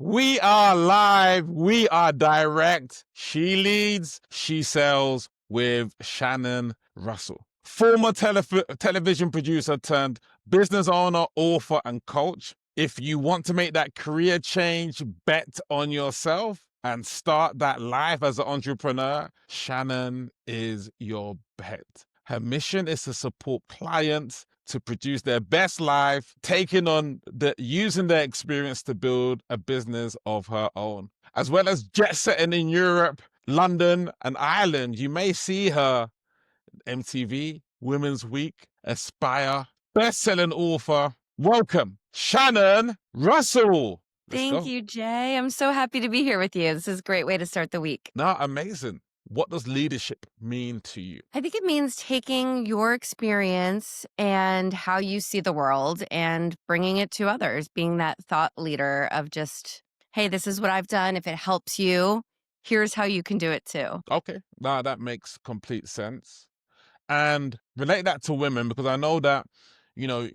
We are live. We are direct. She leads, she sells with Shannon Russell. Former television producer turned business owner, author, and coach. If you want to make that career change, bet on yourself and start that life as an entrepreneur, Shannon is your bet. Her mission is to support clients to produce their best life, using their experience to build a business of her own. As well as jet setting in Europe, London, and Ireland, you may see her MTV, Women's Week, Aspire, best-selling author. Welcome, Shannon Russell. Let's Thank go. you, Jay. I'm so happy to be here with you. This is a great way to start the week. No, amazing. What does leadership mean to you? I think it means taking your experience and how you see the world and bringing it to others, being that thought leader of just, hey, this is what I've done. If it helps you, here's how you can do it too. Okay, now that makes complete sense. And relate that to women, because I know that, you know,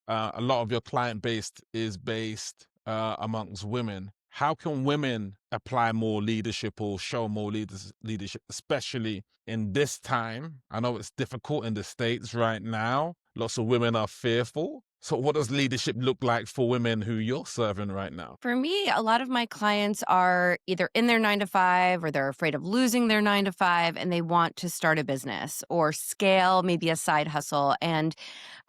a lot of your client base is based amongst women. How can women apply more leadership or show more leadership, especially in this time? I know it's difficult in the States right now. Lots of women are fearful. So what does leadership look like for women who you're serving right now? For me, a lot of my clients are either in their 9 to 5 or they're afraid of losing their 9 to 5 and they want to start a business or scale maybe a side hustle. And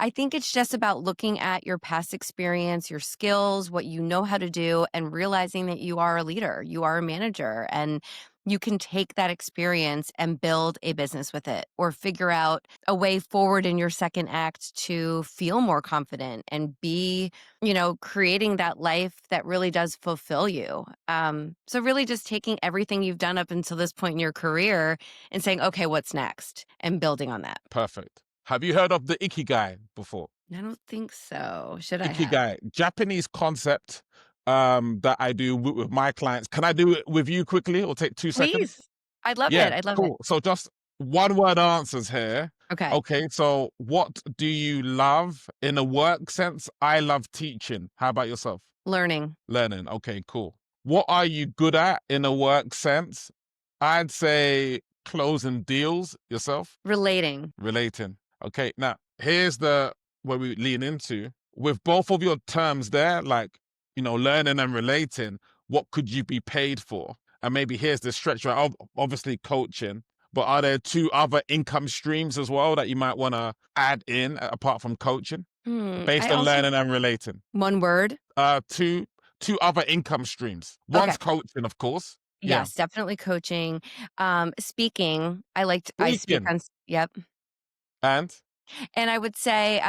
I think it's just about looking at your past experience, your skills, what you know how to do, and realizing that you are a leader, you are a manager, and you can take that experience and build a business with it or figure out a way forward in your second act to feel more confident and be, creating that life that really does fulfill you. So really just taking everything you've done up until this point in your career and saying, okay, what's next? And building on that. Perfect. Have you heard of the Ikigai before? I don't think so. Should I have? Ikigai, Japanese concept that I do with my clients. Can I do it with you quickly? It'll take 2 seconds. Please. I'd love Yeah, it. I'd love it. cool. So just one word answers here. Okay. Okay, so what do you love in a work sense? I love teaching. How about yourself? Learning. Learning. Okay, cool. What are you good at in a work sense? I'd say closing deals. Yourself? Relating. Relating. Okay, now here's where we lean into. With both of your terms there, like, learning and relating, what could you be paid for? And maybe here's the stretch, right? Obviously coaching, but are there 2 other income streams as well that you might want to add in apart from coaching based on learning and relating? One word. Two other income streams. One's coaching, of course. Yes, definitely coaching. Speaking. I speak on, yep. And I would say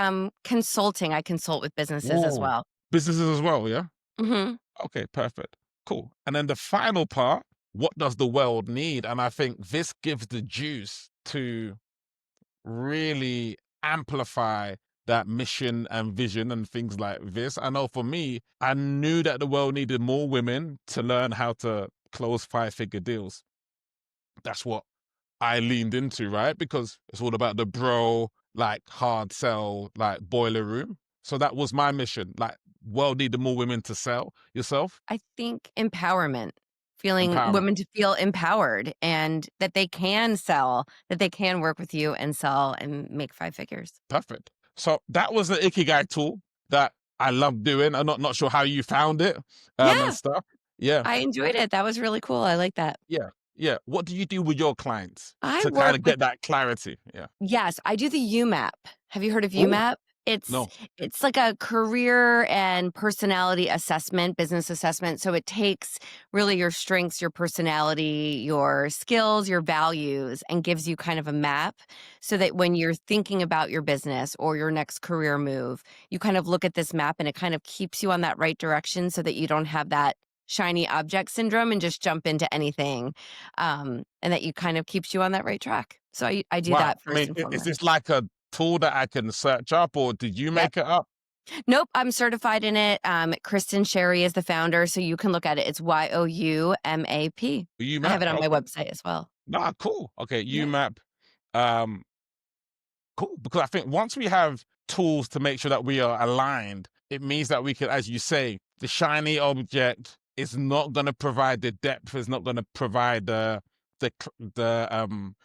consulting. I consult with businesses as well. Businesses as well, yeah? Mm-hmm. Okay, perfect. Cool. And then the final part, what does the world need? And I think this gives the juice to really amplify that mission and vision and things like this. I know for me, I knew that the world needed more women to learn how to close 5-figure deals. That's what I leaned into, right? Because it's all about the like hard sell, like boiler room. So that was my mission. Like, world needed more women to sell. Yourself? I think empowerment. Feeling women to feel empowered and that they can sell, that they can work with you and sell and make 5 figures. Perfect. So that was the Ikigai tool that I love doing. I'm not sure how you found it and stuff. Yeah. I enjoyed it. That was really cool. I like that. Yeah. Yeah. What do you do with your clients to work kind of get that clarity? Yeah. Yes, I do the U-Map. Have you heard of U-Map? No. It's like a career and personality assessment, business assessment. So it takes really your strengths, your personality, your skills, your values, and gives you kind of a map so that when you're thinking about your business or your next career move, you kind of look at this map and it kind of keeps you on that right direction so that you don't have that shiny object syndrome and just jump into anything. And that you kind of keeps you on that right track. So I do that first and foremost. Is this like a tool that I can search up, or did you make it up? Nope, I'm certified in it. Kristen Sherry is the founder, so you can look at it. It's Y-O-U-M-A-P. U-Map. I have it on my website as well. Nah, cool. Okay, U-Map. Cool, because I think once we have tools to make sure that we are aligned, it means that we can, as you say, the shiny object it's not going to provide the depth, it's not going to provide the cl- the um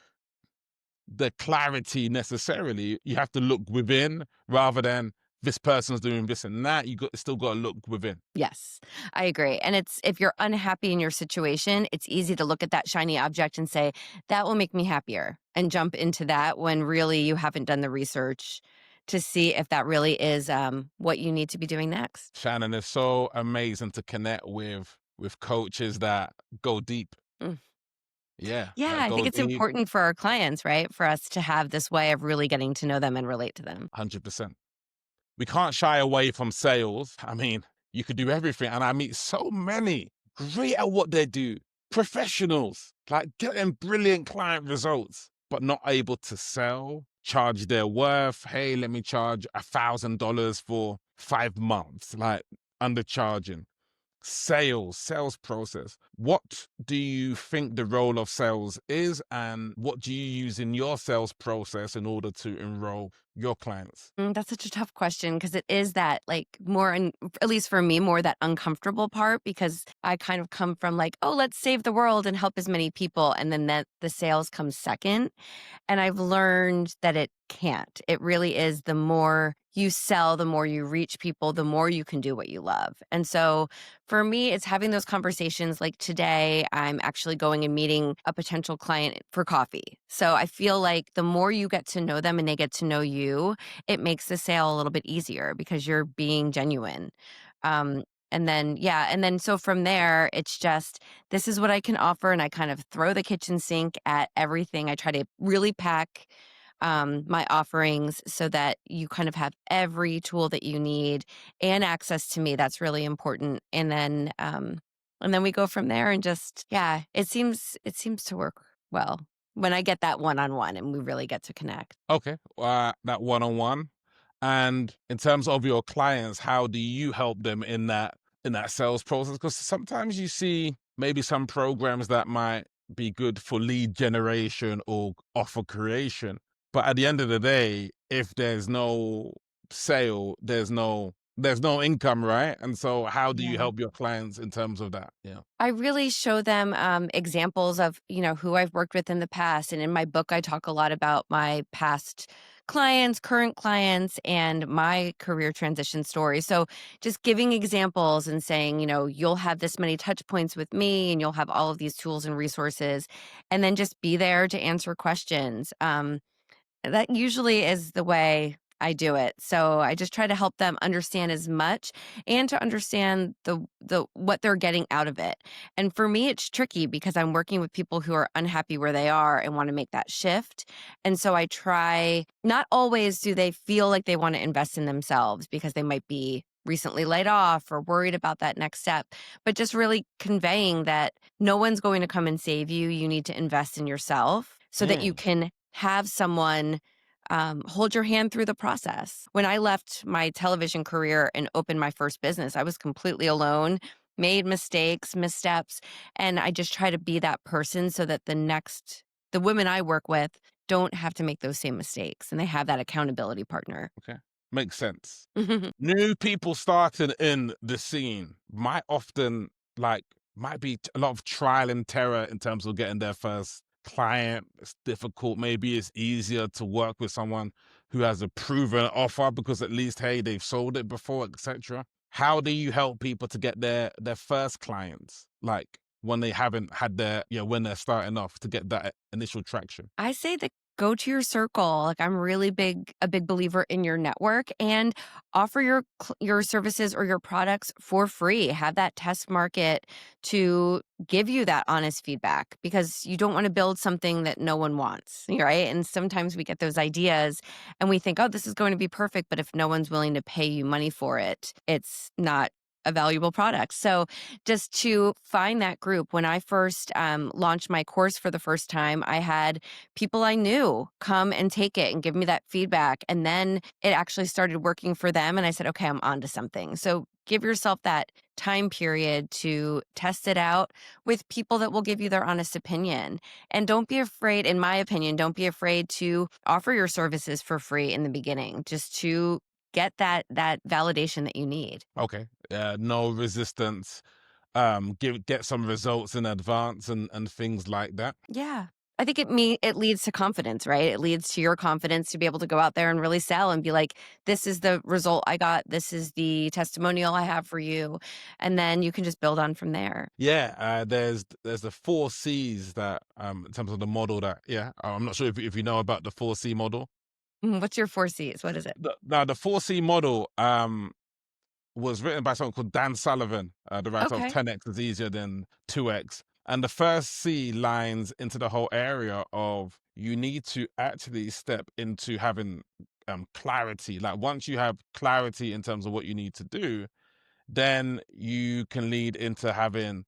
the clarity necessarily. You have to look within rather than this person's doing this and that. Still got to look within. Yes, I agree. And it's if you're unhappy in your situation, it's easy to look at that shiny object and say, that will make me happier and jump into that when really you haven't done the research to see if that really is what you need to be doing next. Shannon, is so amazing to connect with coaches that go deep. Mm. Yeah, Yeah, that I think go it's deep. important for our clients, right? For us to have this way of really getting to know them and relate to them. 100%. We can't shy away from sales. I mean, you could do everything. And I meet so many great at what they do, professionals, like getting brilliant client results, but not able to sell, charge their worth. Hey, let me charge $1,000 for 5 months, like undercharging. Sales process. What do you think the role of sales is, and what do you use in your sales process in order to enroll your clients? That's such a tough question because it is that like more, and at least for me, more that uncomfortable part because I kind of come from like, oh, let's save the world and help as many people. And then that the sales comes second. And I've learned that it can't. It really is the more you sell, the more you reach people, the more you can do what you love. And so for me, it's having those conversations like today, I'm actually going and meeting a potential client for coffee. So I feel like the more you get to know them and they get to know you, it makes the sale a little bit easier because you're being genuine. Um, and then, yeah. And then, so from there, it's just this is what I can offer. And I kind of throw the kitchen sink at everything. I try to really pack my offerings so that you kind of have every tool that you need and access to me. That's really important. And then we go from there and just, yeah, it seems to work well when I get that one on one and we really get to connect. Okay, that one-on-one. And in terms of your clients, how do you help them in that sales process? Because sometimes you see maybe some programs that might be good for lead generation or offer creation, but at the end of the day, if there's no sale, there's no income, right? And so, how do you Yeah. help your clients in terms of that? Yeah. I really show them examples of, who I've worked with in the past. And in my book, I talk a lot about my past clients, current clients, and my career transition story. So just giving examples and saying, you'll have this many touch points with me and you'll have all of these tools and resources. And then just be there to answer questions. That usually is the way I do it. So I just try to help them understand as much and to understand the what they're getting out of it. And for me it's tricky because I'm working with people who are unhappy where they are and want to make that shift. And so I try, not always do they feel like they want to invest in themselves because they might be recently laid off or worried about that next step, but just really conveying that no one's going to come and save you. You need to invest in yourself so that you Mm, can have someone hold your hand through the process. When I left my television career and opened my first business, I was completely alone, made mistakes, missteps, and I just try to be that person so that the women I work with don't have to make those same mistakes and they have that accountability partner. okay, makes sense. New people starting in the scene might often might be a lot of trial and terror in terms of getting their first client. It's difficult. Maybe it's easier to work with someone who has a proven offer because at least, hey, they've sold it before, etc. How do you help people to get their first clients, like when they haven't had when they're starting off, to get that initial traction? I say that go to your circle. Like I'm really a big believer in your network and offer your services or your products for free. Have that test market to give you that honest feedback because you don't want to build something that no one wants, right? And sometimes we get those ideas and we think, "Oh, this is going to be perfect," but if no one's willing to pay you money for it, it's not a valuable product. So just to find that group. When I first launched my course for the first time, I had people I knew come and take it and give me that feedback. And then it actually started working for them. And I said, okay, I'm onto something. So give yourself that time period to test it out with people that will give you their honest opinion. And don't be afraid, in my opinion, don't be afraid to offer your services for free in the beginning, just to get that validation that you need. Okay, no resistance. get some results in advance and things like that. Yeah. I think it leads to confidence, right? It leads to your confidence to be able to go out there and really sell and be like, "This is the result I got. This is the testimonial I have for you." And then you can just build on from there. Yeah, there's the four C's that in terms of the model that, yeah, I'm not sure if you know about the 4C model. What's your 4 Cs? What is it? Now the 4C model was written by someone called Dan Sullivan, the writer of Okay. 10x is easier than 2x. And the first C lines into the whole area of you need to actually step into having clarity. Like once you have clarity in terms of what you need to do, then you can lead into having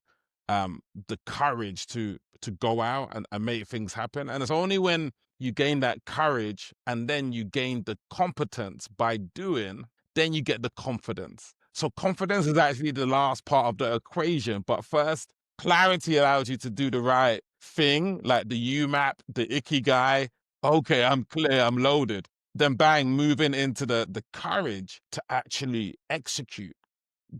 the courage to go out and make things happen. And it's only when you gain that courage and then you gain the competence by doing, then you get the confidence. So confidence is actually the last part of the equation. But first, clarity allows you to do the right thing, like the U-Map, the Ikigai. Okay, I'm clear, I'm loaded. Then bang, moving into the courage to actually execute.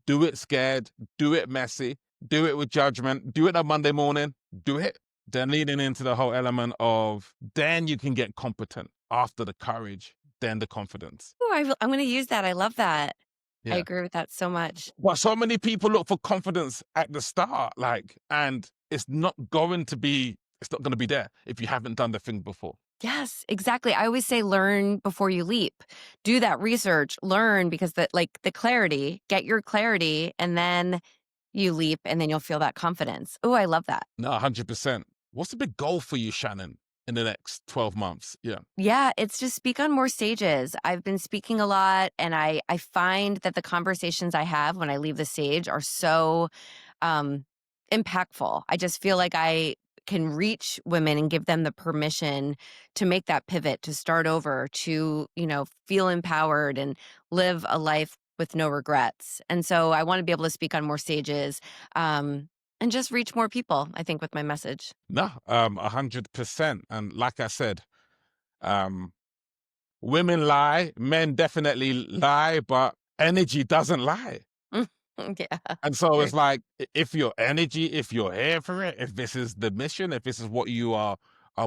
Do it scared, do it messy, do it with judgment, do it on Monday morning, do it. Then leading into the whole element of then you can get competent after the courage, then the confidence. Ooh, I'm gonna use that. I love that. I Yeah. agree with that so much. But so many people look for confidence at the start, like, and it's not going to be there if you haven't done the thing before. Yes, exactly. I always say learn before you leap. Do that research, learn because the clarity, get your clarity, and then you leap and then you'll feel that confidence. Oh, I love that. No, 100%. What's the big goal for you, Shannon, in the next 12 months? Yeah. Yeah, it's just speak on more stages. I've been speaking a lot and I find that the conversations I have when I leave the stage are so um impactful. I just feel like I can reach women and give them the permission to make that pivot, to start over, to, feel empowered and live a life with no regrets. And so I want to be able to speak on more stages and just reach more people, I think, with my message. No, 100%. And like I said, um, women lie, men definitely lie, but energy doesn't lie. Yeah. And so Very it's like, if your energy, if you're here for it, if this is the mission, if this is what you are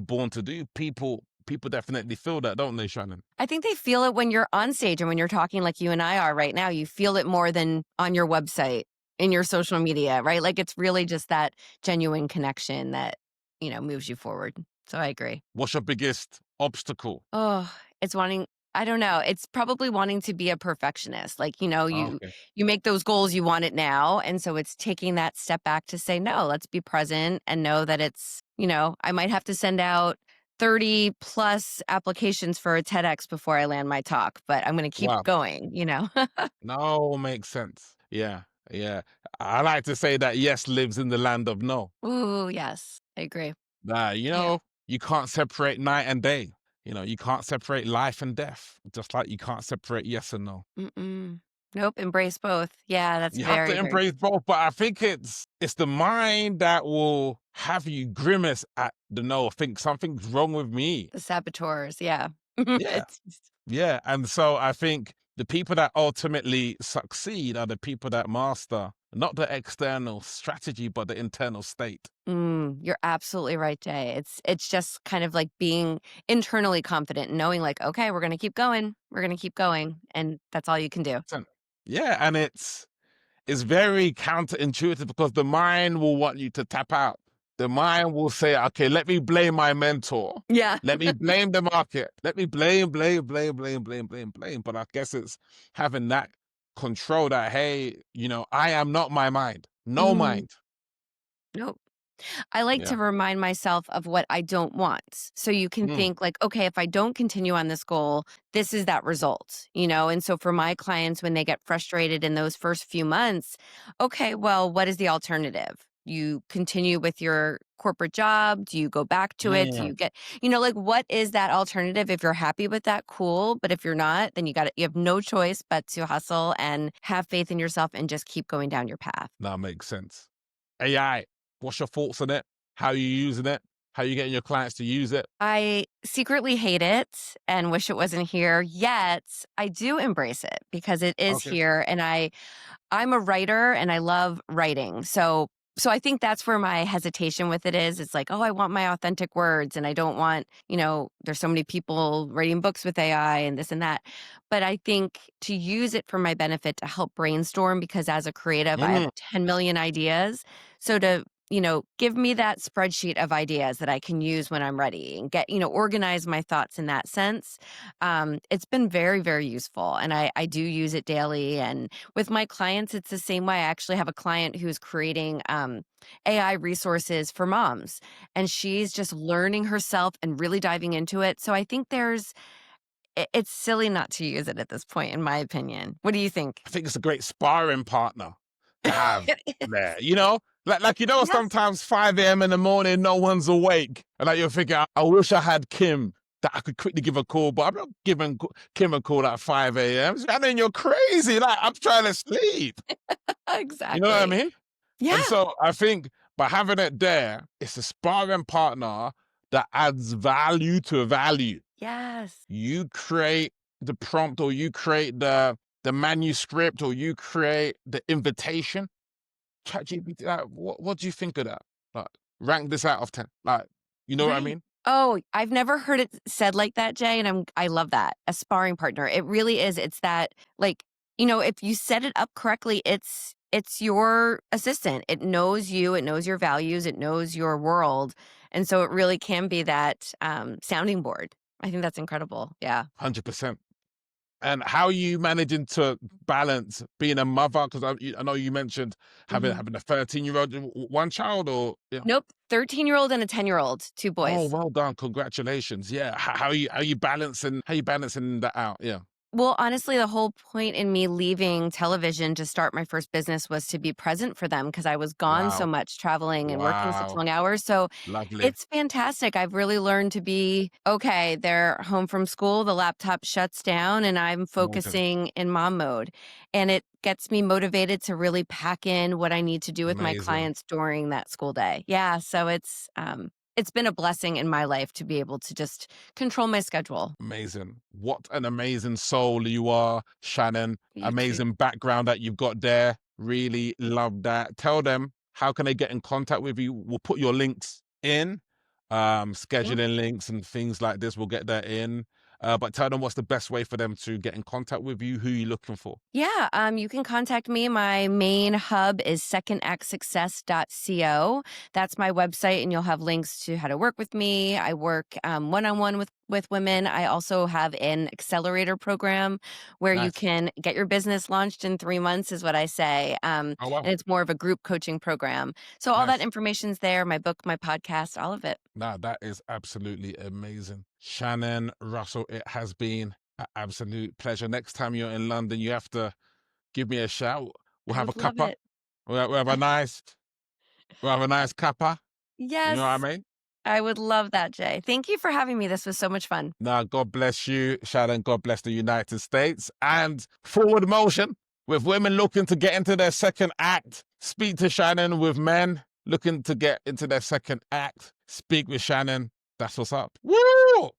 born to do, people definitely feel that, don't they, Shannon? I think they feel it when you're on stage and when you're talking like you and I are right now. You feel it more than on your website, in your social media, right? Like it's really just that genuine connection that, moves you forward. So I agree. What's your biggest obstacle? Oh, it's wanting I don't know. It's probably wanting to be a perfectionist. Like, Oh, you okay. you make those goals, you want it now. And so it's taking that step back to say, no, let's be present and know that I might have to send out 30 plus applications for a TEDx before I land my talk, but I'm going to keep Wow. going. No, makes sense. Yeah, yeah. I like to say that yes lives in the land of no. Ooh, yes. I agree. Yeah. You can't separate night and day. You can't separate life and death, just like you can't separate yes and no. Mm-mm. Nope. Embrace both. Yeah, that's You have to very, very embrace both, but I think it's the mind that will have you grimace at the no, think something's wrong with me. the saboteurs. Yeah. Yeah, it's yeah. And so I think the people that ultimately succeed are the people that master not the external strategy, but the internal state. You're absolutely right, Jay. It's just kind of like being internally confident and knowing like, okay, we're gonna keep going. We're gonna keep going. And that's all you can do. So, yeah, and it's very counterintuitive because the mind will want you to tap out. The mind will say, okay, let me blame my mentor. Yeah. Let me blame the market. Let me blame. But I guess it's having that control that, hey, I am not my mind. No Mhm. mind. Nope. I like Yeah. to remind myself of what I don't want. So you can Mm. think like, okay, if I don't continue on this goal, this is that result. And so for my clients, when they get frustrated in those first few months, okay, well, what is the alternative? You continue with your corporate job? Do you go back to it? Do Mm. you like what is that alternative? If you're happy with that, cool. But if you're not, then you have no choice but to hustle and have faith in yourself and just keep going down your path. That makes sense. AI, what's your thoughts on it? How are you using it? How are you getting your clients to use it? I secretly hate it and wish it wasn't here, yet I do embrace it because it is Okay. here, and I'm a writer and I love writing. So I think that's where my hesitation with it is. It's like, oh, I want my authentic words and I don't want, there's so many people writing books with AI and this and that. But I think to use it for my benefit to help brainstorm, because as a creative, I have Mm, 10 million ideas. So to give me that spreadsheet of ideas that I can use when I'm ready and get, organize my thoughts in that sense. It's been very, very useful. And I do use it daily. And with my clients, it's the same way. I actually have a client who's creating AI resources for moms, and she's just learning herself and really diving into it. So I think it's silly not to use it at this point, in my opinion. What do you think? I think it's a great sparring partner to have It there. is. Yes. Sometimes 5 a.m. in the morning, no one's awake, and like you're thinking, I wish I had Kim that I could quickly give a call, but I'm not giving Kim a call at 5 a.m. I mean, you're crazy. Like I'm trying to sleep. You know what I Exactly. mean? And Yeah. so I think by having it there, it's a sparring partner that adds value to value. Yes. You create the prompt, or you create the manuscript, or you create the invitation. ChatGPT, like, what do you think of that? Like, rank this out of 10. Like, you know what I Right. mean? Oh, I've never heard it said like that, Jay, and I love that. A sparring partner. It really is. It's that, like, if you set it up correctly, it's your assistant. It knows you, it knows your values, it knows your world. And so it really can be that sounding board. I think that's incredible. Yeah. 100%. And how are you managing to balance being a mother? Because I know you mentioned Mhm. having a 13-year-old, one child, or yeah. Nope. 13-year-old and a 10-year-old, two Oh, boys. well done, congratulations. Yeah, how are you balancing that out? Yeah. Well, honestly, the whole point in me leaving television to start my first business was to be present for them because I was gone so Wow. much traveling and working such Wow. long hours. So Lovely. it's fantastic. I've really learned to be okay. They're home from school, the laptop shuts down, and I'm Amazing. focusing in mom mode. And it gets me motivated to really pack in what I need to do with my Amazing. clients during that school day. Yeah. So it's been a blessing in my life to be able to just control my schedule. Amazing. What an amazing soul you are, Shannon. You too. Amazing background that you've got there. Really love that. Tell them, how can they get in contact with you? We'll put your links in, Yeah. scheduling links and things like this. We'll get that in. But tell them what's the best way for them to get in contact with you, who you're looking for. Yeah, you can contact me. My main hub is secondactsuccess.co. That's my website, and you'll have links to how to work with me. I work one-on-one with women. I also have an accelerator program where you Nice. can get your business launched in 3 months, is what I say. Oh, wow. And it's more of a group coaching program. So all that Nice. information's there. My book, my podcast, all of it. Now, that is absolutely amazing. Shannon Russell, it has been an absolute pleasure. Next time you're in London, you have to give me a shout. We'll I have a would love cuppa. it. We'll have a nice, we'll have a nice cuppa. You know what I Yes, mean? I would love that, Jay. Thank you for having me. This was so much fun. Now, God bless you, Shannon. God bless the United States. And forward motion with women looking to get into their second act. Speak to Shannon. With men looking to get into their second act. Speak with Shannon. That's what's up. Woo!